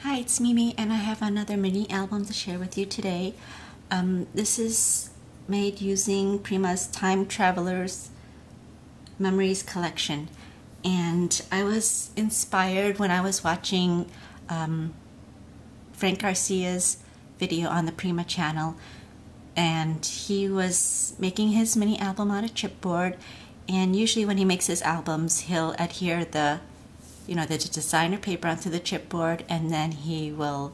Hi, it's Mimi, and I have another mini album to share with you today. This is made using Prima's Time Travelers Memories collection, and I was inspired when I was watching Frank Garcia's video on the Prima channel, and he was making his mini album on a chipboard. And usually when he makes his albums, he'll adhere the designer paper onto the chipboard, and then he will,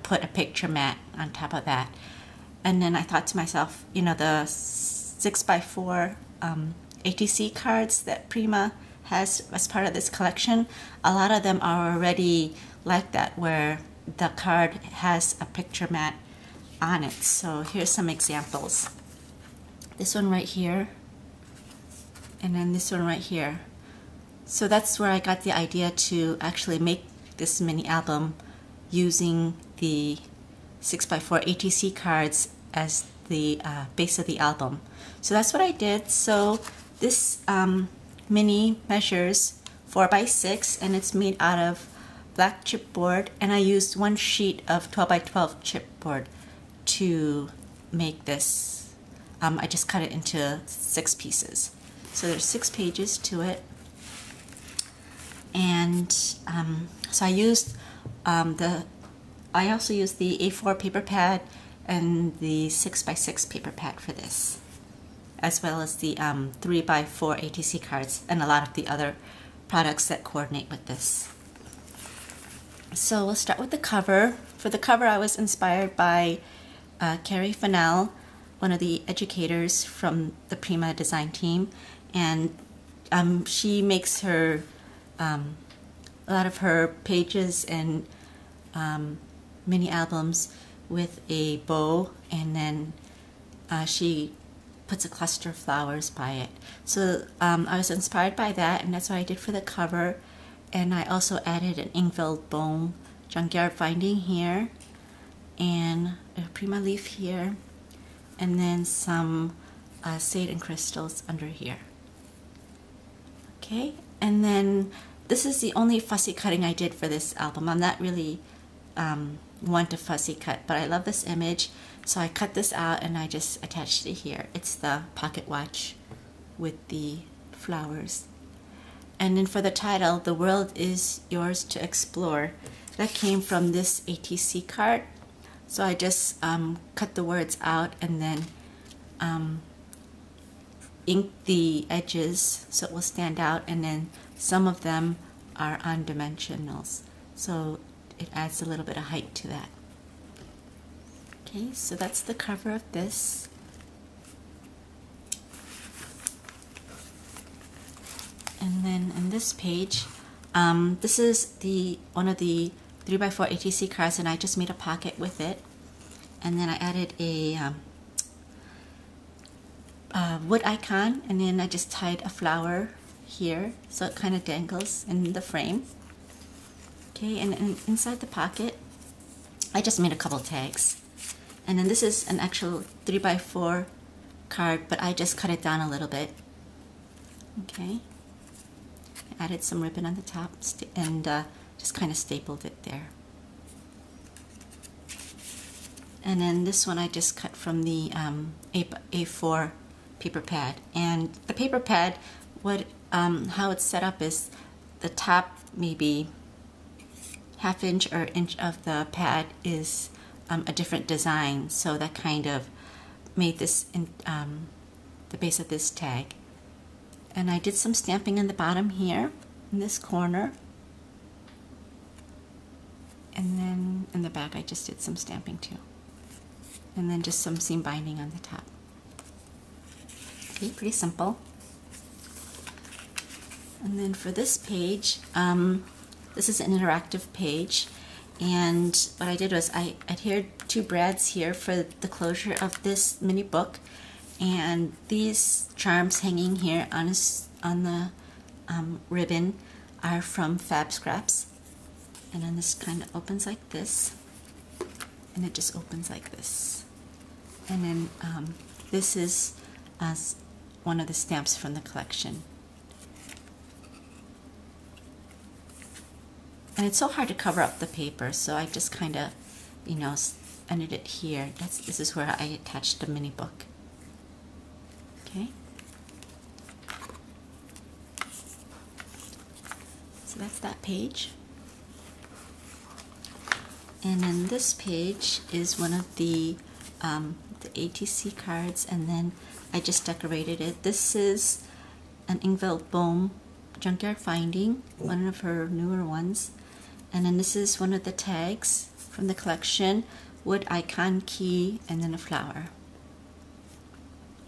put a picture mat on top of that. And then I thought to myself, the 6x4 ATC cards that Prima has as part of this collection, a lot of them are already like that, where the card has a picture mat on it. So here's some examples. This one right here, and then this one right here. So that's where I got the idea to actually make this mini album using the 6x4 ATC cards as the base of the album. So that's what I did. So this mini measures 4x6, and it's made out of black chipboard, and I used one sheet of 12x12 chipboard to make this. I just cut it into 6 pieces. So there's 6 pages to it. And so I used I also used the A4 paper pad and the 6x6 paper pad for this, as well as the 3x4 ATC cards and a lot of the other products that coordinate with this. So we'll start with the cover. For the cover, I was inspired by Carrie Fennell, one of the educators from the Prima design team, and she makes her a lot of her pages and mini albums with a bow, and then she puts a cluster of flowers by it. So I was inspired by that, and that's what I did for the cover. And I also added an Ingveld Bohm junkyard finding here, and a Prima leaf here, and then some sage and crystals under here. Okay, and then this is the only fussy cutting I did for this album. I'm not really one to fussy cut, but I love this image, so I cut this out and I just attached it here. It's the pocket watch with the flowers. And then for the title, "The World Is Yours to Explore," that came from this ATC card. So I just cut the words out and then ink the edges so it will stand out, and then some of them are on dimensionals, so it adds a little bit of height to that. Okay, so that's the cover of this. And then in this page, this is one of the 3x4 ATC cards, and I just made a pocket with it. And then I added a wood icon, and then I just tied a flower here so it kind of dangles in the frame. Okay, and inside the pocket, I just made a couple tags. And then this is an actual 3x4 card, but I just cut it down a little bit. Okay, I added some ribbon on the top and just kind of stapled it there. And then this one I just cut from the A4 paper pad. And the paper pad, how it's set up is the top maybe ½ inch or inch of the pad is a different design, so that kind of made this the base of this tag. And I did some stamping in the bottom here in this corner, and then in the back I just did some stamping too, and then just some seam binding on the top. Okay, pretty simple. And then for this page, this is an interactive page, and what I did was I adhered 2 brads here for the closure of this mini book, and these charms hanging here on the ribbon are from Fab Scraps. And then this kind of opens like this, and it just opens like this. And then this is one of the stamps from the collection. And it's so hard to cover up the paper, so I just kind of, you know, ended it here. This is where I attached the mini book. Okay. So that's that page. And then this page is one of the ATC cards, and then I just decorated it. This is an Ingvild Bohm Junkyard Finding, one of her newer ones. And then this is one of the tags from the collection, wood icon, key, and then a flower.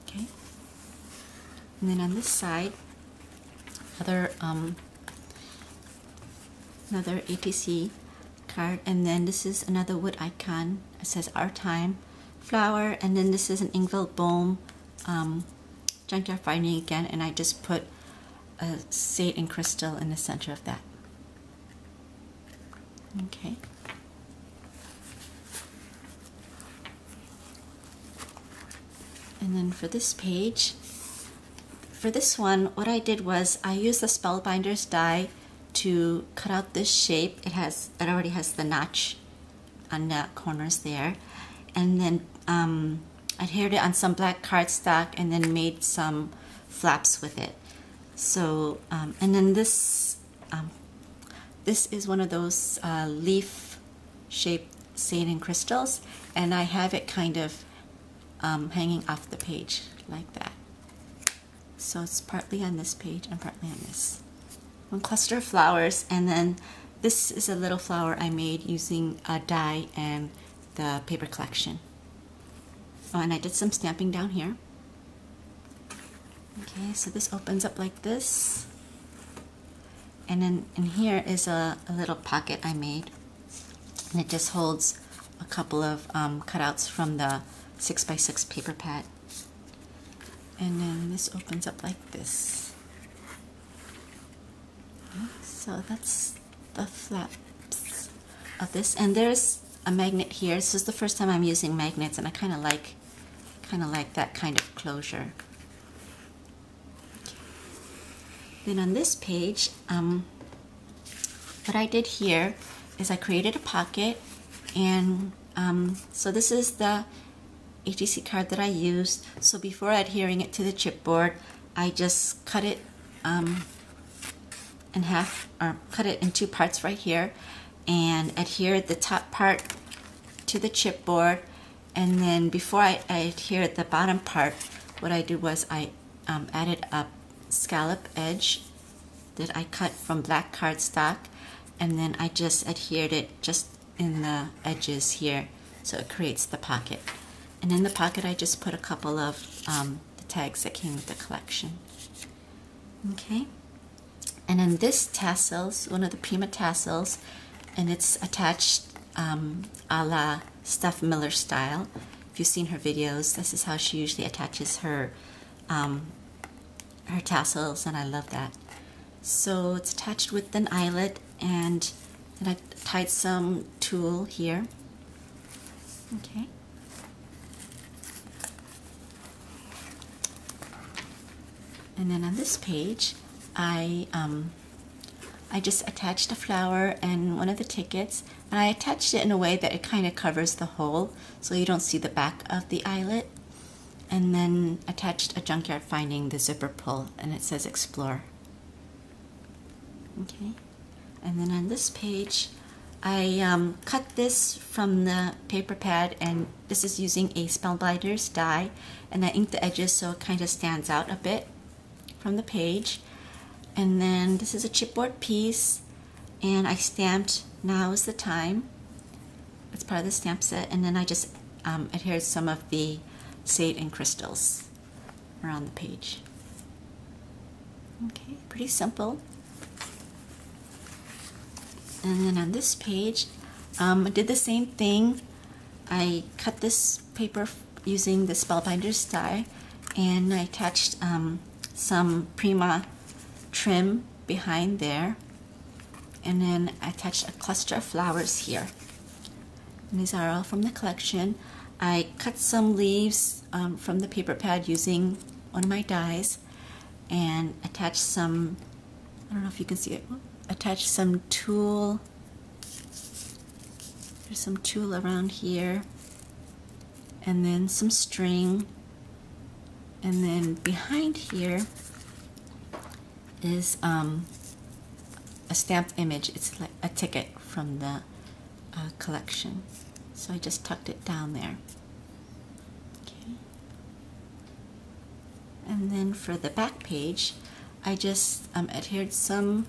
Okay. And then on this side, another ATC card, and then this is another wood icon. It says Our Time, flower, and then this is an Ingvild Bohm Junkyard Finding again, and I just put a sate and crystal in the center of that. Okay. And then for this page, for this one, what I did was I used the Spellbinder's die to cut out this shape. It already has the notch on the corners there, and then adhered it on some black cardstock and then made some flaps with it. So and then this is one of those leaf shaped sate and crystals, and I have it kind of hanging off the page like that. So it's partly on this page and partly on this. One cluster of flowers, and then this is a little flower I made using a die and the paper collection. Oh, and I did some stamping down here. Okay, so this opens up like this. And then in here is a little pocket I made. And it just holds a couple of cutouts from the 6x6 paper pad. And then this opens up like this. Okay, so that's the flaps of this. And there's a magnet here. This is the first time I'm using magnets, and I kind of like that kind of closure. Okay. Then on this page, what I did here is I created a pocket, and so this is the ATC card that I used. So before adhering it to the chipboard, I just cut it in half, or cut it in two parts right here, and adhered the top part to the chipboard. And then before I adhered the bottom part, what I did was I added a scallop edge that I cut from black cardstock, and then I just adhered it just in the edges here, so it creates the pocket. And in the pocket I just put a couple of the tags that came with the collection. Okay, and then this tassel's one of the Prima tassels, and it's attached a la Steph Miller style. If you've seen her videos, this is how she usually attaches her tassels, and I love that. So it's attached with an eyelet, and then I tied some tulle here. Okay. And then on this page, I just attached a flower and one of the tickets, and I attached it in a way that it kind of covers the hole so you don't see the back of the eyelet, and then attached a Junkyard Finding, the zipper pull, and it says Explore. Okay, and then on this page I cut this from the paper pad, and this is using a Spellbinder's die, and I inked the edges so it kind of stands out a bit from the page. And then this is a chipboard piece, and I stamped Now is the Time. It's part of the stamp set, and then I just adhered some of the sate and crystals around the page. Okay, pretty simple. And then on this page, I did the same thing. I cut this paper using the Spellbinder's die, and I attached some Prima trim behind there, and then I attached a cluster of flowers here. And these are all from the collection. I cut some leaves from the paper pad using one of my dies, and attached some, I don't know if you can see it, attached some tulle There's some tulle around here, and then some string, and then behind here is a stamped image. It's like a ticket from the collection. So I just tucked it down there. Okay. And then for the back page, I just adhered some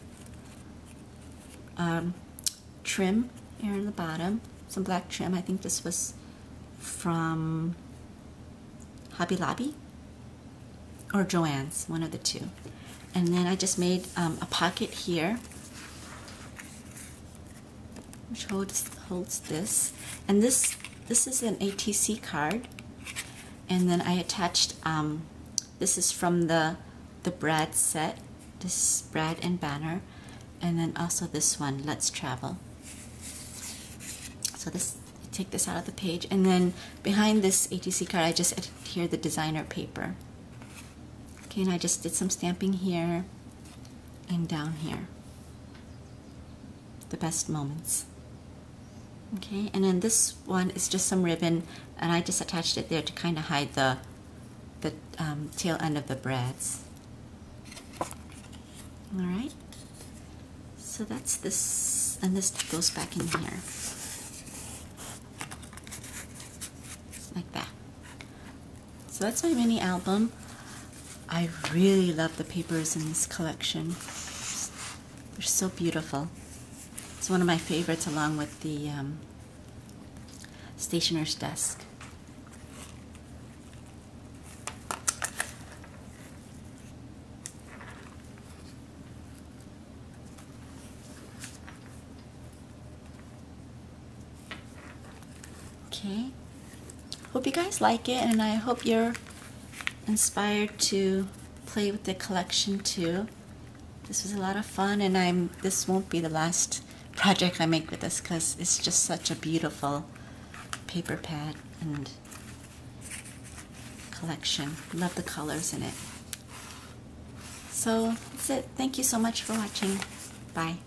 trim here in the bottom, some black trim. I think this was from Hobby Lobby or Joann's, one of the two. And then I just made a pocket here, which holds this. And this is an ATC card. And then I attached, this is from the Brad set, this Brad and Banner. And then also this one, Let's Travel. So this, take this out of the page. And then behind this ATC card, I just adhered the designer paper. Okay, and I just did some stamping here and down here. The best moments. Okay, and then this one is just some ribbon, and I just attached it there to kind of hide the tail end of the brads. All right. So that's this, and this goes back in here. Like that. So that's my mini album. I really love the papers in this collection. They're so beautiful. It's one of my favorites along with the stationer's desk. Okay, hope you guys like it, and I hope you're inspired to play with the collection too. This was a lot of fun, and this won't be the last project I make with this, because it's just such a beautiful paper pad and collection. Love the colors in it. So that's it. Thank you so much for watching. Bye.